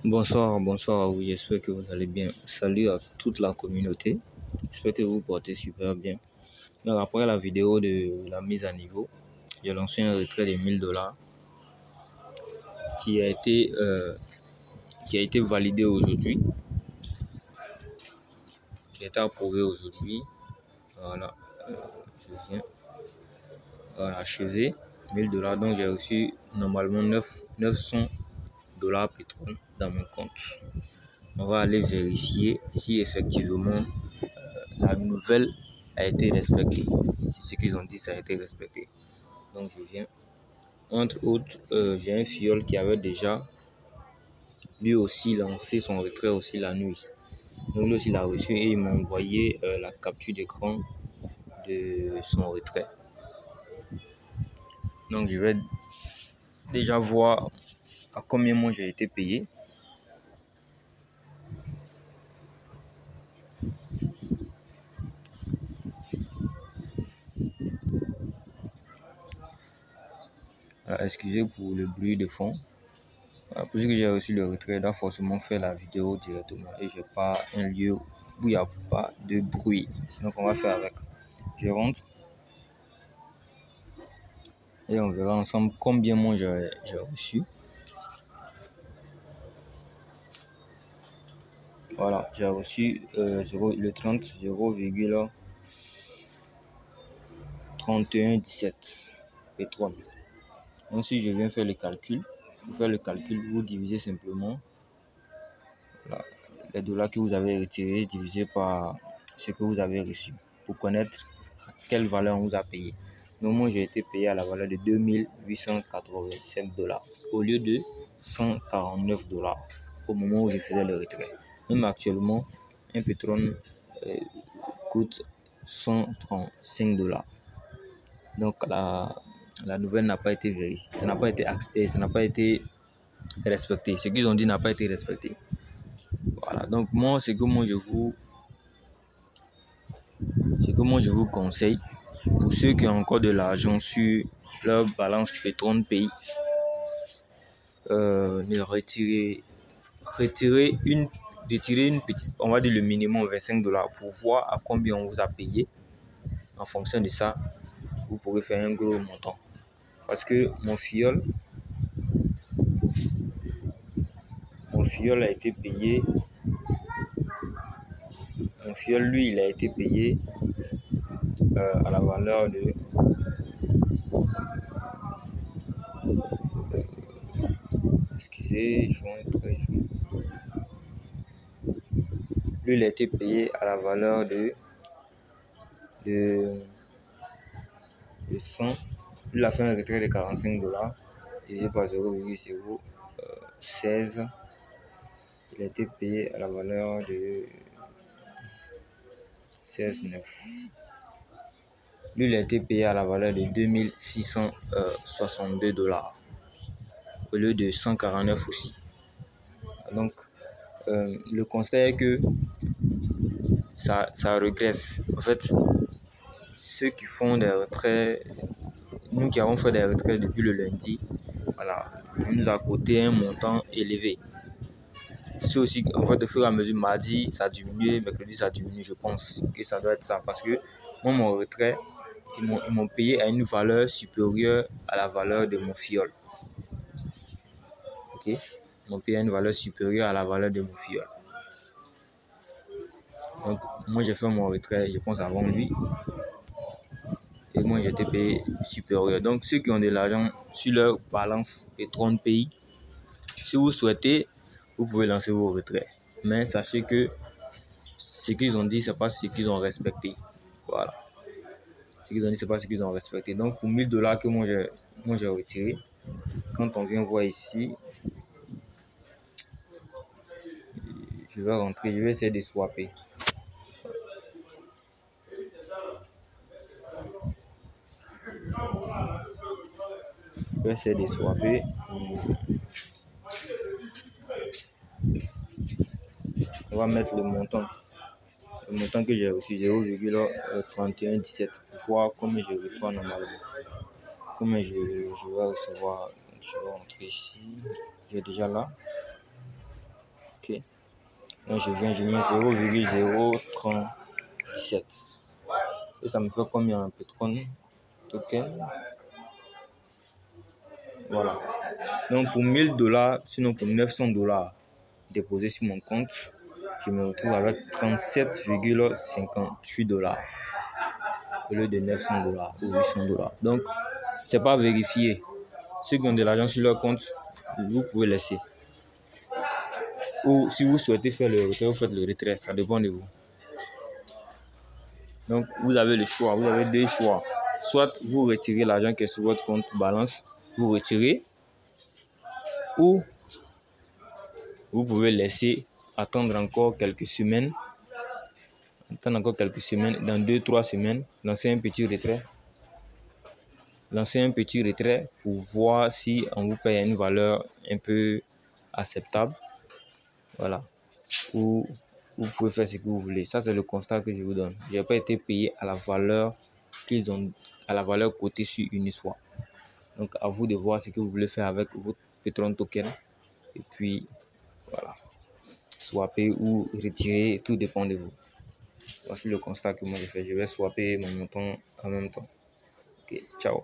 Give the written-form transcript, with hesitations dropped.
Bonsoir à vous, j'espère que vous allez bien. Salut à toute la communauté, j'espère que vous vous portez super bien. Donc après la vidéo de la mise à niveau, j'ai lancé un retrait de $1000 qui a été, euh, qui a été validé aujourd'hui, qui a été approuvé aujourd'hui. Voilà, je viens achever $1000, donc j'ai reçu normalement 900 $ pétrole dans mon compte. On va aller vérifier si effectivement la nouvelle a été respectée. Si ce qu'ils ont dit, ça a été respecté. Donc je viens. Entre autres, j'ai un fiole qui avait déjà lui aussi lancé son retrait aussi la nuit. Donc lui aussi il a reçu et il m'a envoyé la capture d'écran de son retrait. Donc je vais déjà voir à combien moi j'ai été payé. Alors, excusez pour le bruit de fond. Puisque j'ai reçu le retrait, je dois forcément faire la vidéo directement et j'ai pas un lieu où il n'y a pas de bruit. Donc on va faire avec. Je rentre et on verra ensemble combien moi j'ai reçu. Voilà, j'ai reçu le 30 0,3117 pétrole. Donc si je viens faire le calcul, pour faire le calcul, vous divisez simplement les dollars que vous avez retirés divisé par ce que vous avez reçu pour connaître à quelle valeur on vous a payé. Donc moi j'ai été payé à la valeur de $2887 au lieu de $149 au moment où je faisais le retrait. Même actuellement, un pétrole coûte $135. Donc la nouvelle n'a pas été vérifiée, ça n'a pas été accepté, ça n'a pas été respecté. Ce qu'ils ont dit n'a pas été respecté. Voilà, donc moi, ce que moi je vous conseille, pour ceux qui ont encore de l'argent sur leur balance pétrole pays, retirez une petite, on va dire le minimum $25 pour voir à combien on vous a payé. En fonction de ça, vous pourrez faire un gros montant. Parce que mon fiole a été payé. Mon fiole, lui, il a été payé à la valeur de lui, il a été payé à la valeur de 100. Lui, il a fait un retrait de $45 divisé par 0,016. Il a été payé à la valeur de 16,9. Lui, il a été payé à la valeur de $2662 au lieu de 149 aussi. Donc, le constat est que ça régresse. En fait, ceux qui font des retraits, nous qui avons fait des retraits depuis le lundi, voilà, on nous a coté un montant élevé. C'est aussi, en fait, au fur et à mesure, mardi, ça a diminué, mercredi, ça a diminué. Je pense que ça doit être ça. Parce que moi, mon retrait, ils m'ont payé à une valeur supérieure à la valeur de mon fiole. Ok? Ils m'ont payé à une valeur supérieure à la valeur de mon fiole. Donc, moi, j'ai fait mon retrait, je pense, avant lui. Et moi, j'étais payé supérieur. Donc, ceux qui ont de l'argent sur leur balance pétrole pays, si vous souhaitez, vous pouvez lancer vos retraits. Mais sachez que ce qu'ils ont dit, c'est pas ce qu'ils ont respecté. Voilà. Ce qu'ils ont dit, c'est pas ce qu'ils ont respecté. Donc, pour $1000 que moi j'ai retiré, quand on vient voir ici, je vais rentrer, je vais essayer de swapper. Je vais essayer de swapper. On va mettre le montant que j'ai reçu, 0,3117, pour voir combien je reçois normalement. Combien je vais recevoir. Je vais rentrer ici. J'ai déjà là. Ok. Donc je mets 0,037. Et ça me fait combien en Petron token? Voilà. Donc pour $1000, sinon pour $900 déposés sur mon compte, je me retrouve avec $37,58 au lieu de $900 ou $800. Donc c'est pas vérifié. Ceux qui ont de l'argent sur leur compte, vous pouvez laisser. Ou si vous souhaitez faire le retrait, vous faites le retrait, ça dépend de vous. Donc vous avez le choix, vous avez deux choix. Soit vous retirez l'argent qui est sur votre compte balance, vous retirez, ou vous pouvez laisser attendre encore quelques semaines. Dans 2-3 semaines, lancer un petit retrait pour voir si on vous paye une valeur un peu acceptable. Voilà. Ou vous pouvez faire ce que vous voulez. Ça, c'est le constat que je vous donne. Je n'ai pas été payé à la valeur cotée sur Uniswap. Donc, à vous de voir ce que vous voulez faire avec votre Petron token. Et puis, voilà. Swapper ou retirer, tout dépend de vous. Voici le constat que moi j'ai fait. Je vais swapper mon montant en même temps. Ok, ciao.